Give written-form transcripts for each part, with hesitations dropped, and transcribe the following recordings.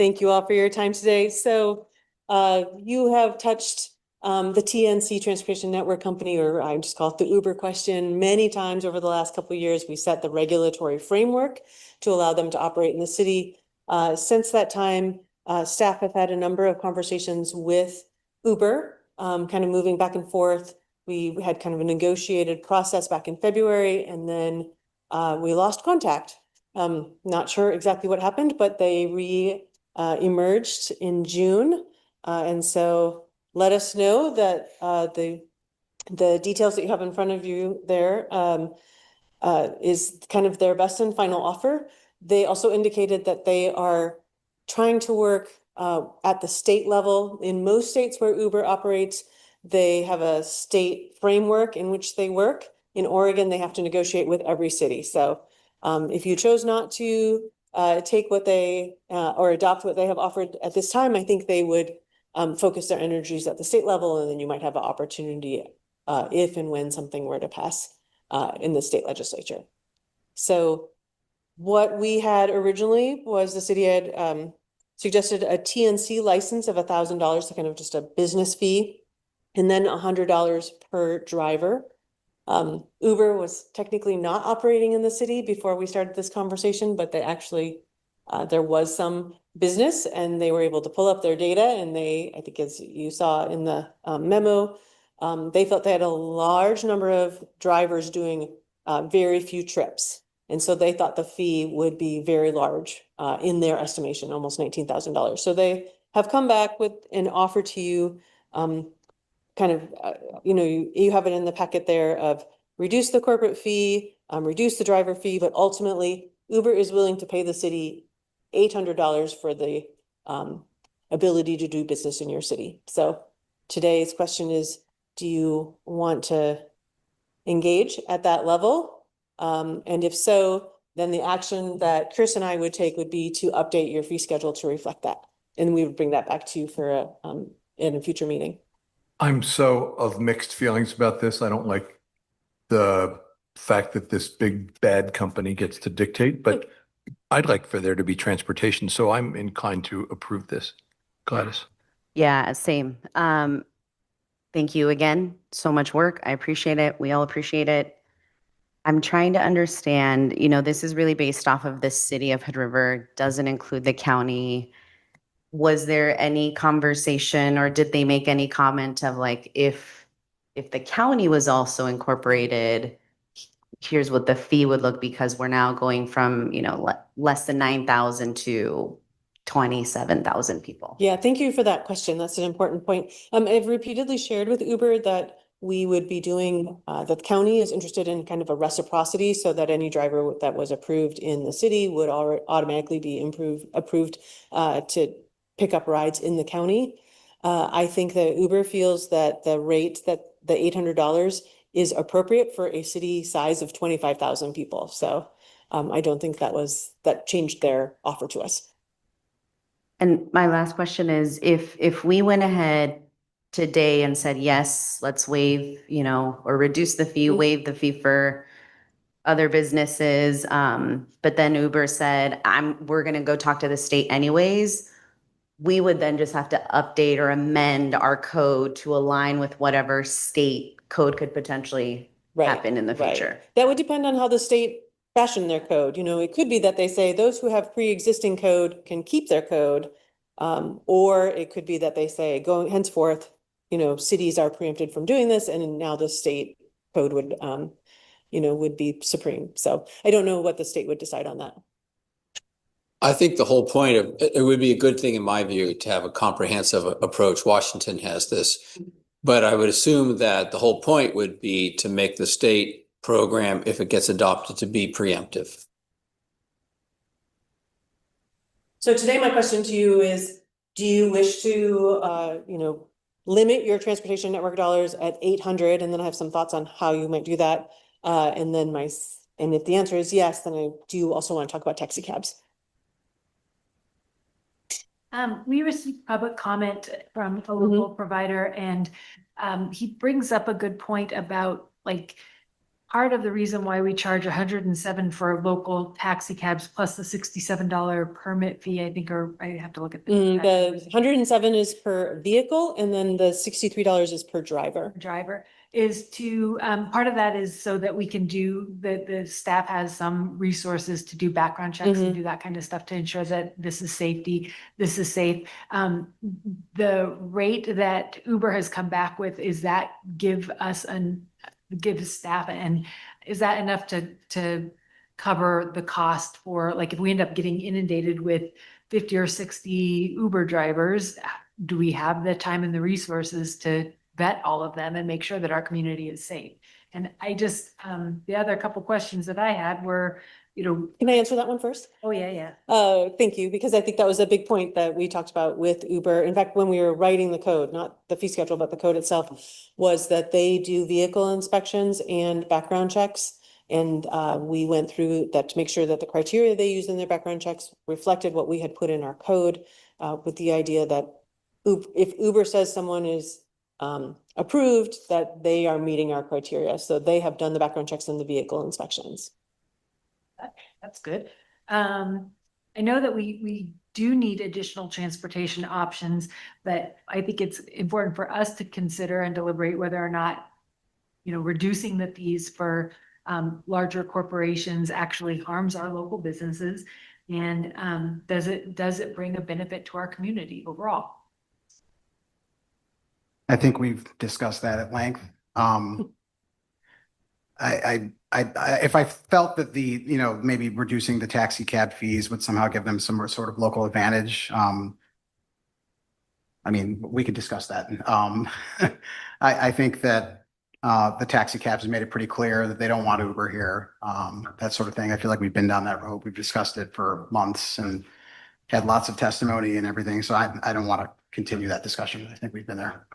Thank you all for your time today. So you have touched the TNC Transportation Network Company, or I just call it the Uber question, many times over the last couple of years. We set the regulatory framework to allow them to operate in the city. Since that time, staff have had a number of conversations with Uber, kind of moving back and forth. We had kind of a negotiated process back in February, and then we lost contact. Not sure exactly what happened, but they emerged in June. And so let us know that the details that you have in front of you there is kind of their best and final offer. They also indicated that they are trying to work at the state level. In most states where Uber operates, they have a state framework in which they work. In Oregon, they have to negotiate with every city. So if you chose not to take what they or adopt what they have offered at this time, I think they would focus their energies at the state level, and then you might have an opportunity if and when something were to pass in the state legislature. So what we had originally was the city had suggested a TNC license of $1,000, so kind of just a business fee, and then $100 per driver. Uber was technically not operating in the city before we started this conversation, but they actually, there was some business and they were able to pull up their data, and they, I think as you saw in the memo, they felt they had a large number of drivers doing very few trips. And so they thought the fee would be very large in their estimation, almost $19,000. So they have come back with an offer to you, kind of, you have it in the packet there of reduce the corporate fee, reduce the driver fee, but ultimately Uber is willing to pay the city $800 for the ability to do business in your city. So today's question is, do you want to engage at that level? And if so, then the action that Chris and I would take would be to update your fee schedule to reflect that. And we would bring that back to you for in a future meeting. I'm so of mixed feelings about this. I don't like the fact that this big bad company gets to dictate, but I'd like for there to be transportation. So I'm inclined to approve this. Gladys. Yeah, same. Thank you again. So much work. I appreciate it. We all appreciate it. I'm trying to understand, this is really based off of the city of Hood River, doesn't include the county. Was there any conversation, or did they make any comment of like, if the county was also incorporated, here's what the fee would look, because we're now going from, less than 9,000 to 27,000 people. Yeah, thank you for that question. That's an important point. I've repeatedly shared with Uber that we would be doing, that the county is interested in kind of a reciprocity, so that any driver that was approved in the city would automatically be approved to pick up rides in the county. I think that Uber feels that the rate, that the $800 is appropriate for a city size of 25,000 people. So I don't think that changed their offer to us. And my last question is, if we went ahead today and said, yes, let's waive, or reduce the fee, waive the fee for other businesses, but then Uber said, we're going to go talk to the state anyways, we would then just have to update or amend our code to align with whatever state code could potentially happen in the future. Right. That would depend on how the state fashioned their code. It could be that they say those who have pre-existing code can keep their code, or it could be that they say going henceforth, cities are preempted from doing this, and now the state code would, would be supreme. So I don't know what the state would decide on that. I think the whole point of it would be a good thing, in my view, to have a comprehensive approach. Washington has this, but I would assume that the whole point would be to make the state program, if it gets adopted, to be preemptive. So today, my question to you is, do you wish to, limit your transportation network dollars at 800? And then I have some thoughts on how you might do that. And if the answer is yes, then I do also want to talk about taxi cabs. We received public comment from a local provider, and he brings up a good point about like part of the reason why we charge 107 for local taxi cabs plus the $67 permit fee, I think, or I have to look at The 107 is per vehicle and then the $63 is per driver. driver is to, part of that is so that we can do, the staff has some resources to do background checks and do that kind of stuff to ensure that this is safe. The rate that Uber has come back with, is that give staff, and is that enough to cover the cost for, like, if we end up getting inundated with 50 or 60 Uber drivers, do we have the time and the resources to vet all of them and make sure that our community is safe? And I just, the other couple questions that I had were, Can I answer that one first? oh, yeah. Thank you, because I think that was a big point that we talked about with Uber. In fact, when we were writing the code, not the fee schedule, but the code itself, was that they do vehicle inspections and background checks. And we went through that to make sure that the criteria they used in their background checks reflected what we had put in our code, with the idea that if Uber says someone is approved, that they are meeting our criteria. So they have done the background checks and the vehicle inspections. That's good. I know that we do need additional transportation options, but I think it's important for us to consider and deliberate whether or not, reducing the fees for larger corporations actually harms our local businesses. And does it bring a benefit to our community overall? I think we've discussed that at length. If I felt that maybe reducing the taxi cab fees would somehow give them some sort of local advantage, we could discuss that. I think that the taxi cabs have made it pretty clear that they don't want Uber here, that sort of thing. I feel like we've been down that road. We've discussed it for months and had lots of testimony and everything. So I don't want to continue that discussion. I think we've been there.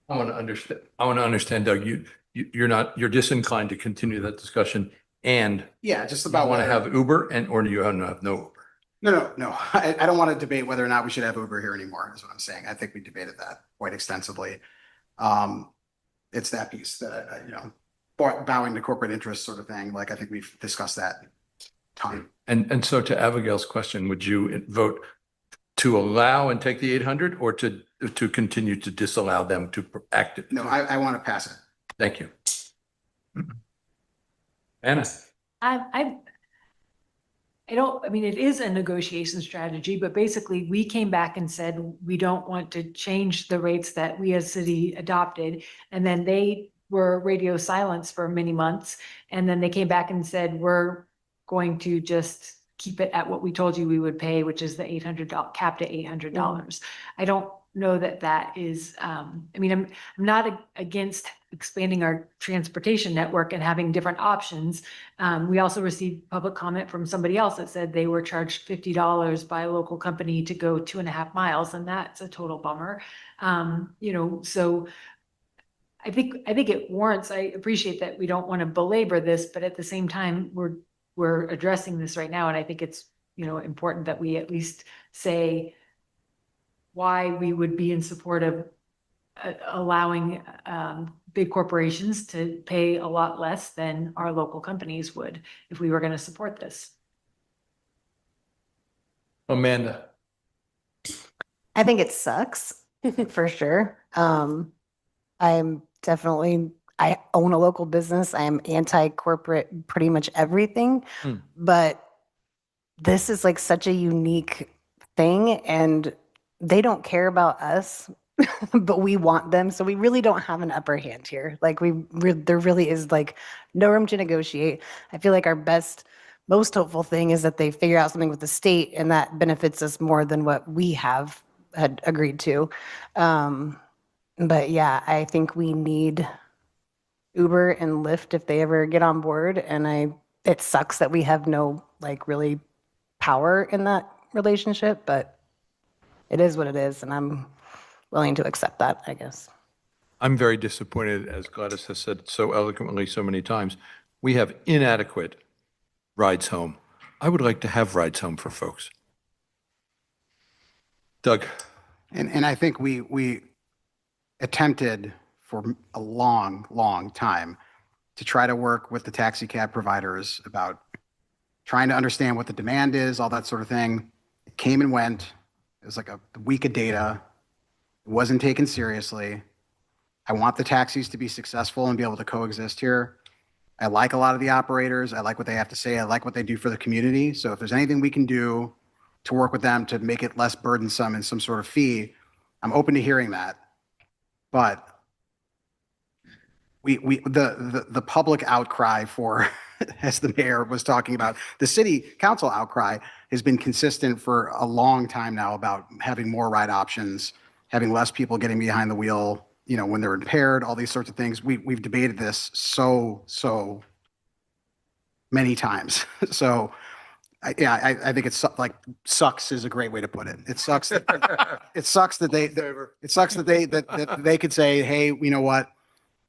I want to understand, Doug, you're disinclined to continue that discussion, and Yeah, just you about want to whether, have Uber or do you have no Uber? no. I don't want to debate whether or not we should have Uber here anymore, is what I'm saying. I think we debated that quite extensively. It's that piece that, bowing to corporate interests sort of thing. Like, I think we've discussed that time. And so to Abigail's question, would you vote to allow and take the 800 or to continue to disallow them to act it? No, I want to pass it. Thank you. Anna? It is a negotiation strategy, but basically we came back and said, we don't want to change the rates that we as city adopted. And then they were radio silence for many months. And then they came back and said, we're going to just keep it at what we told you we would pay, which is the $800 cap to $800. I don't know that is, I'm not against expanding our transportation network and having different options. We also received public comment from somebody else that said they were charged $50 by a local company to go 2.5 miles, and that's a total bummer. So I think it warrants, I appreciate that we don't want to belabor this, but at the same time, we're addressing this right now. And I think it's, important that we at least say why we would be in support of allowing big corporations to pay a lot less than our local companies would if we were going to support this. Amanda? I think it sucks for sure. I own a local business. I am anti-corporate, pretty much everything, but this is like such a unique thing and they don't care about us, but we want them. So we really don't have an upper hand here. Like there really is like no room to negotiate. I feel like our most hopeful thing is that they figure out something with the state and that benefits us more than what we had agreed to. But yeah, I think we need Uber and Lyft if they ever get on board. And it sucks that we have no really power in that relationship, but it is what it is. And I'm willing to accept that, I guess. I'm very disappointed, as Gladys has said so eloquently so many times. We have inadequate rides home. I would like to have rides home for folks. Doug? And I think we attempted for a long, long time to try to work with the taxi cab providers about trying to understand what the demand is, all that sort of thing. It came and went. It was like a week of data. It wasn't taken seriously. I want the taxis to be successful and be able to coexist here. I like a lot of the operators. I like what they have to say. I like what they do for the community. So if there's anything we can do to work with them to make it less burdensome and some sort of fee, I'm open to hearing that. But the public outcry for, as the mayor was talking about, the city council outcry has been consistent for a long time now about having more ride options, having less people getting behind the wheel, when they're impaired, all these sorts of things. We've debated this so many times. So I think it's like sucks is a great way to put it. It sucks. It sucks that they could say, hey, you know what?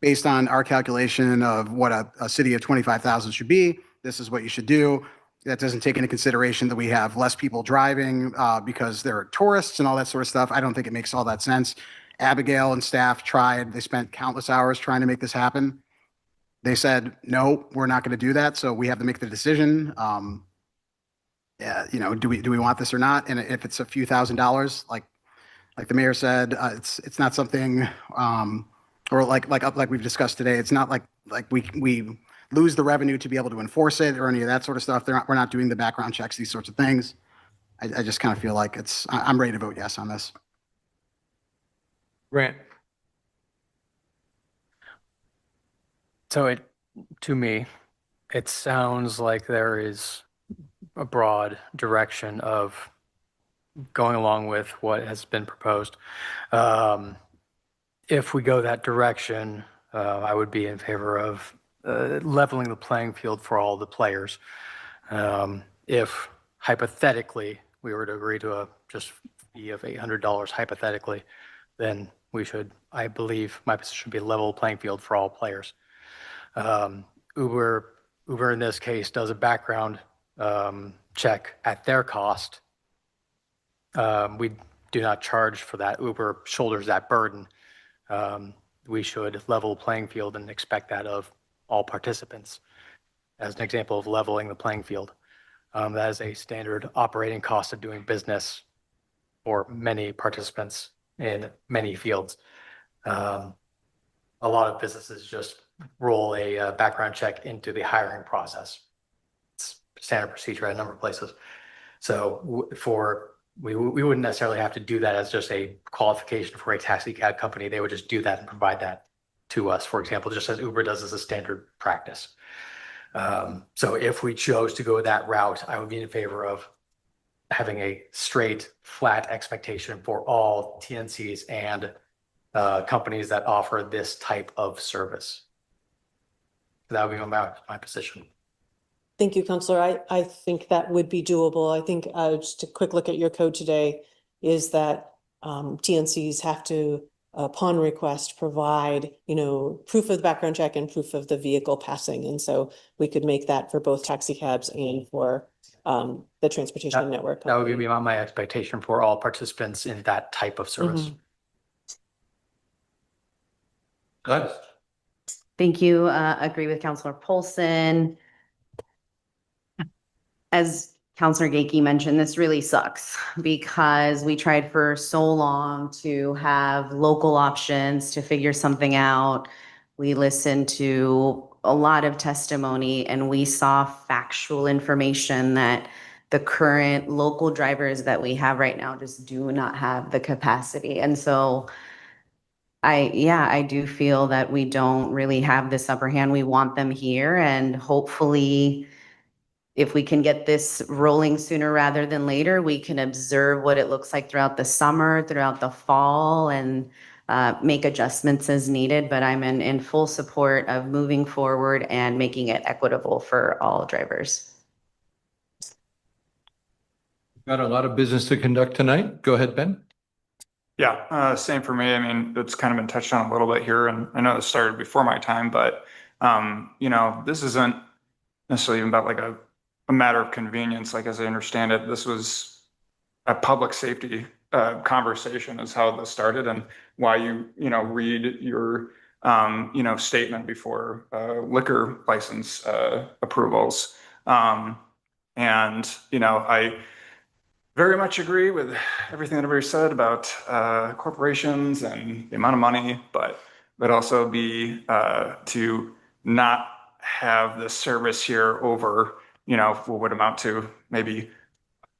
Based on our calculation of what a city of 25,000 should be, this is what you should do. That doesn't take into consideration that we have less people driving because they're tourists and all that sort of stuff. I don't think it makes all that sense. Abigail and staff tried. They spent countless hours trying to make this happen. They said, no, we're not going to do that. So we have to make the decision. Do we want this or not? And if it's a few $1,000s, like the mayor said, it's not something. Or like we've discussed today, it's not like we lose the revenue to be able to enforce it or any of that sort of stuff. We're not doing the background checks, these sorts of things. I just kind of feel like I'm ready to vote yes on this. Grant. So to me, it sounds like there is a broad direction of going along with what has been proposed. If we go that direction, I would be in favor of leveling the playing field for all the players. If hypothetically we were to agree to a just fee of $800 hypothetically, then we should, I believe my position would be level playing field for all players. Uber in this case does a background check at their cost. We do not charge for that. Uber shoulders that burden. We should level playing field and expect that of all participants. As an example of leveling the playing field, that is a standard operating cost of doing business for many participants in many fields. A lot of businesses just roll a background check into the hiring process. It's standard procedure at a number of places. So we wouldn't necessarily have to do that as just a qualification for a taxi cab company. They would just do that and provide that to us, for example, just as Uber does as a standard practice. So if we chose to go that route, I would be in favor of having a straight, flat expectation for all TNCs and companies that offer this type of service. That would be my position. Thank you, Councilor. I think that would be doable. I think just a quick look at your code today is that TNCs have to, upon request, provide, proof of the background check and proof of the vehicle passing. And so we could make that for both taxi cabs and for the transportation network. That would be my expectation for all participants in that type of service. Good. Thank you. Agree with Councilor Polson. As Councilor Gaki mentioned, this really sucks because we tried for so long to have local options to figure something out. We listened to a lot of testimony and we saw factual information that the current local drivers that we have right now just do not have the capacity. And so I do feel that we don't really have this upper hand. We want them here, and hopefully if we can get this rolling sooner rather than later, we can observe what it looks like throughout the summer, throughout the fall, and make adjustments as needed. But I'm in full support of moving forward and making it equitable for all drivers. Got a lot of business to conduct tonight. Go ahead, Ben. Yeah, same for me. I mean, it's kind of been touched on a little bit here, and I know this started before my time, but this isn't necessarily even about like a matter of convenience. Like, as I understand it, this was a public safety conversation is how this started, and why you read your statement before liquor license approvals. I very much agree with everything that everybody said about corporations and the amount of money, but also be to not have the service here over, what would amount to maybe a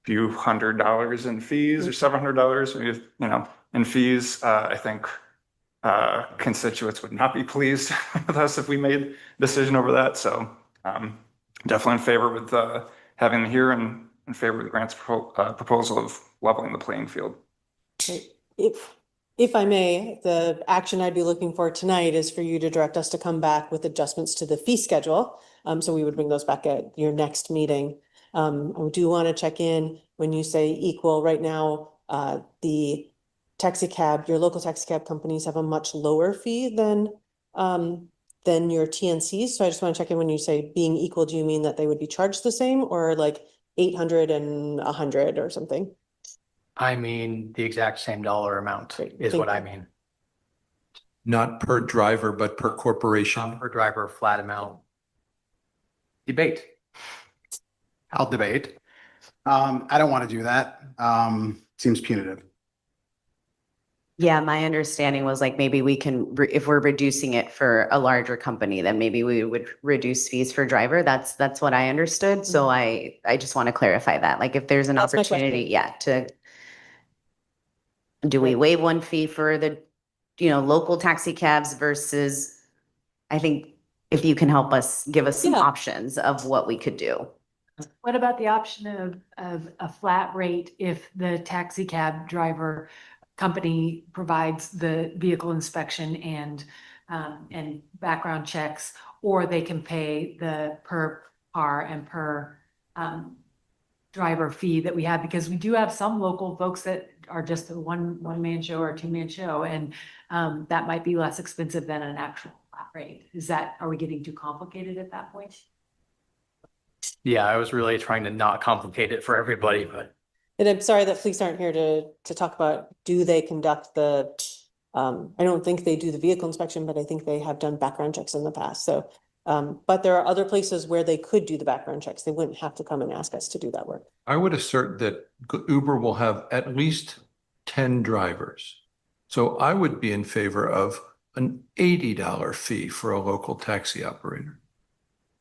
few $100s in fees or $700, in fees. I think constituents would not be pleased with us if we made a decision over that. So definitely in favor with having them here and in favor of the grant's proposal of leveling the playing field. If I may, the action I'd be looking for tonight is for you to direct us to come back with adjustments to the fee schedule. So we would bring those back at your next meeting. I do want to check in when you say equal right now, the your local taxi cab companies have a much lower fee than your TNCs. So I just want to check in when you say being equal, do you mean that they would be charged the same or like 800 and 100 or something? I mean, the exact same dollar amount Great, is thank what I you. mean. Not per driver, but per corporation. Per driver, flat amount. Debate. I'll debate. I don't want to do that. Seems punitive. Yeah, my understanding was like maybe we can, if we're reducing it for a larger company, then maybe we would reduce fees for driver. That's what I understood. So I just want to clarify that. Like if there's an That's my opportunity, question. do we Right. waive one fee for the, local taxi cabs versus, I think if you can help us, give us some Yeah. options of what we could do. What about the option of a flat rate if the taxi cab driver company provides the vehicle inspection and background checks, or they can pay the per car and per driver fee that we have, because we do have some local folks that are just a one-man show or two-man show, and that might be less expensive than an actual flat rate. Are we getting too complicated at that point? Yeah, I was really trying to not complicate it for everybody, but And I'm sorry that police aren't here to talk about, do they conduct the, I don't think they do the vehicle inspection, but I think they have done background checks in the past. So, but there are other places where they could do the background checks. They wouldn't have to come and ask us to do that work. I would assert that Uber will have at least 10 drivers. So I would be in favor of an $80 fee for a local taxi operator.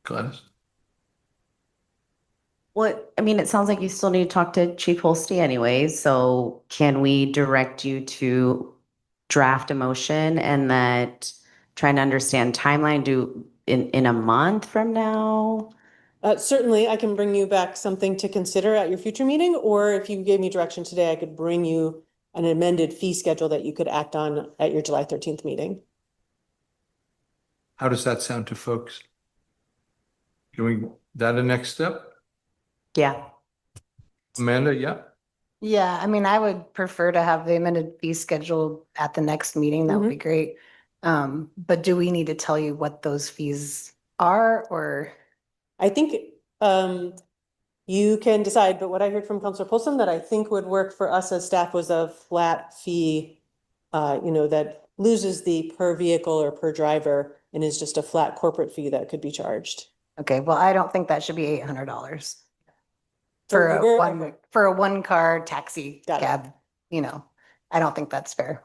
Gladys? It sounds like you still need to talk to Chief Holste anyways, so can we direct you to draft a motion and that trying to understand timeline in a month from now? Certainly, I can bring you back something to consider at your future meeting, or if you gave me direction today, I could bring you an amended fee schedule that you could act on at your July 13th meeting. How does that sound to folks? Doing that a next step? Yeah. Amanda, yeah? Yeah, I would prefer to have the amended fee schedule at the next meeting. That would be great. But do we need to tell you what those fees are, or? I think you can decide, but what I heard from Councilor Polson that I think would work for us as staff was a flat fee, that loses the per vehicle or per driver and is just a flat corporate fee that could be charged. Okay, well, I don't think that should be $800 For for a one-car taxi Got it. cab. I don't think that's fair.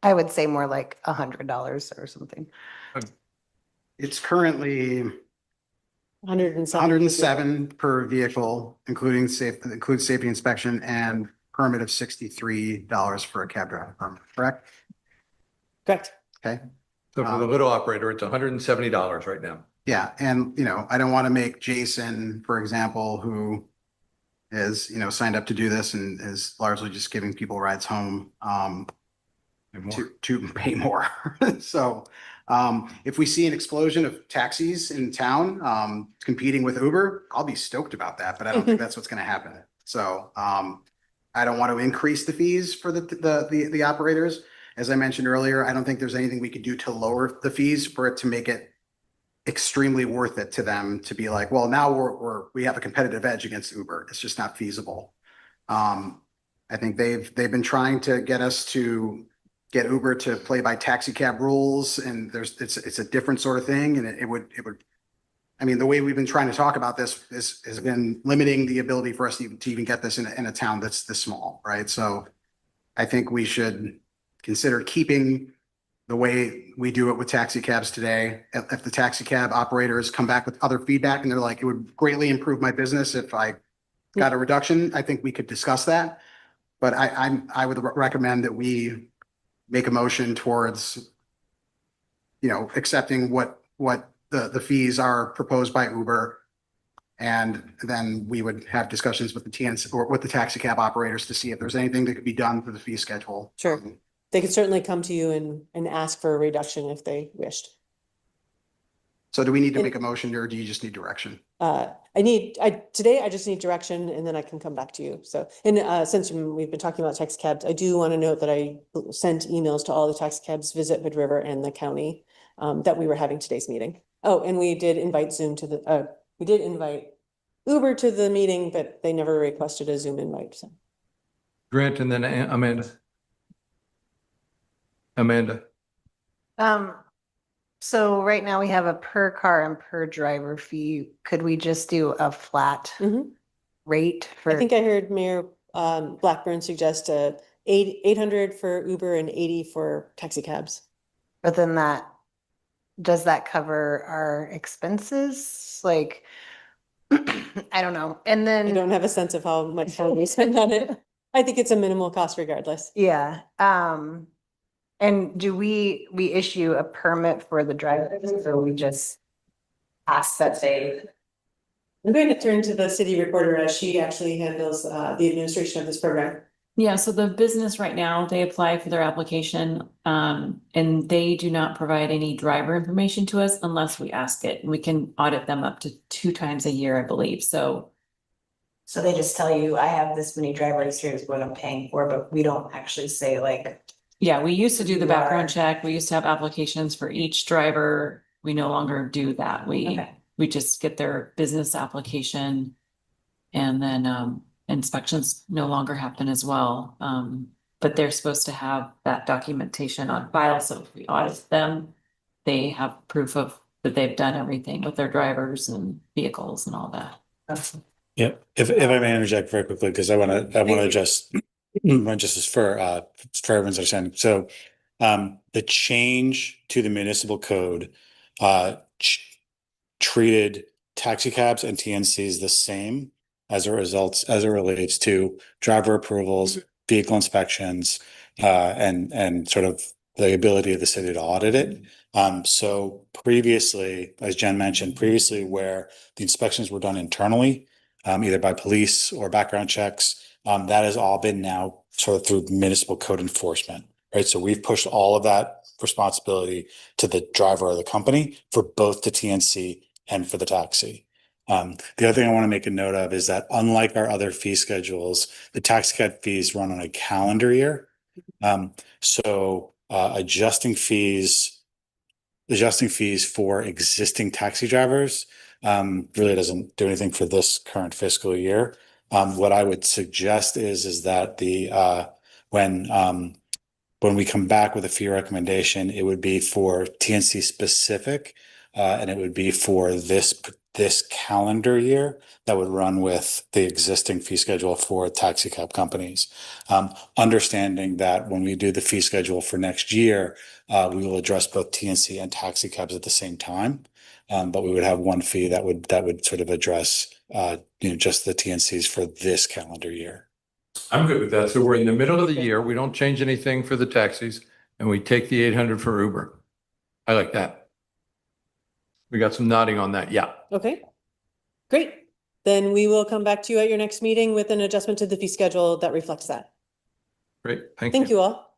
I would say more like $100 or something. It's currently 107 per vehicle, includes safety inspection and permit of $63 for a cab driver permit, correct? Correct. Okay. So for the little operator, it's $170 right now. Yeah, and I don't want to make Jason, for example, who is, signed up to do this and is largely just giving people rides home, to pay more. So if we see an explosion of taxis in town competing with Uber, I'll be stoked about that, but I don't think that's what's going to happen. So I don't want to increase the fees for the operators. As I mentioned earlier, I don't think there's anything we could do to lower the fees for it to make it extremely worth it to them to be like, well, now we have a competitive edge against Uber. It's just not feasible. I think they've been trying to get us to get Uber to play by taxi cab rules, and it's a different sort of thing, and it would, I mean, the way we've been trying to talk about this has been limiting the ability for us to even get this in a town that's this small, right? So I think we should consider keeping the way we do it with taxi cabs today. If the taxi cab operators come back with other feedback and they're like, it would greatly improve my business if I got a reduction, I think we could discuss that. But I would recommend that we make a motion towards, accepting what the fees are proposed by Uber. And then we would have discussions with the TNC or with the taxi cab operators to see if there's anything that could be done for the fee schedule. Sure. They could certainly come to you and ask for a reduction if they wished. So do we need to make a motion, or do you just need direction? Today I just need direction, and then I can come back to you. So, and since we've been talking about taxi cabs, I do want to note that I sent emails to all the taxi cabs, Visit Hood River and the county, that we were having today's meeting. Oh, and we did invite we did invite Uber to the meeting, but they never requested a Zoom invite. So. Grant, and then Amanda. So right now we have a per car and per driver fee. Could we just do a flat rate for? I think I heard Mayor Blackburn suggest 800 for Uber and 80 for taxi cabs. But then does that cover our expenses? Like, I don't know. And I then, don't have a sense of how much time we spend on it. I think it's a minimal cost regardless. yeah. And do we issue a permit for the drivers, or we just ask that they? I'm going to turn to the city recorder as she actually handles the administration of this program. Yeah, so the business right now, they apply for their application, and they do not provide any driver information to us unless we ask it. We can audit them up to 2 times a year, I believe. So they just tell you, I have this many drivers, here's what I'm paying for, but we don't actually say like. yeah, we used to do the background check. We used to have applications for each driver. We no longer do that. We just get their business application, and then inspections no longer happen as well. But they're supposed to have that documentation on file. So if we audit them, they have proof of that they've done everything with their drivers and vehicles and all that. Yeah, if I may interject very quickly, because I want to just for everyone's understanding. So the change to the municipal code treated taxi cabs and TNCs the same as it relates to driver approvals, vehicle inspections, and sort of the ability of the city to audit it. So previously, as Jen mentioned, where the inspections were done internally, either by police or background checks, that has all been now sort of through municipal code enforcement, right? So we've pushed all of that responsibility to the driver or the company for both the TNC and for the taxi. The other thing I want to make a note of is that unlike our other fee schedules, the taxi cab fees run on a calendar year. So adjusting fees for existing taxi drivers really doesn't do anything for this current fiscal year. What I would suggest is that when we come back with a fee recommendation, it would be for TNC specific, and it would be for this calendar year that would run with the existing fee schedule for taxi cab companies. Understanding that when we do the fee schedule for next year, we will address both TNC and taxi cabs at the same time. But we would have one fee that would sort of address just the TNCs for this calendar year. I'm good with that. So we're in the middle of the year. We don't change anything for the taxis, and we take the 800 for Uber. I like that. We got some nodding on that. Yeah. Okay, great. Then we will come back to you at your next meeting with an adjustment to the fee schedule that reflects that. Great. Thank you all.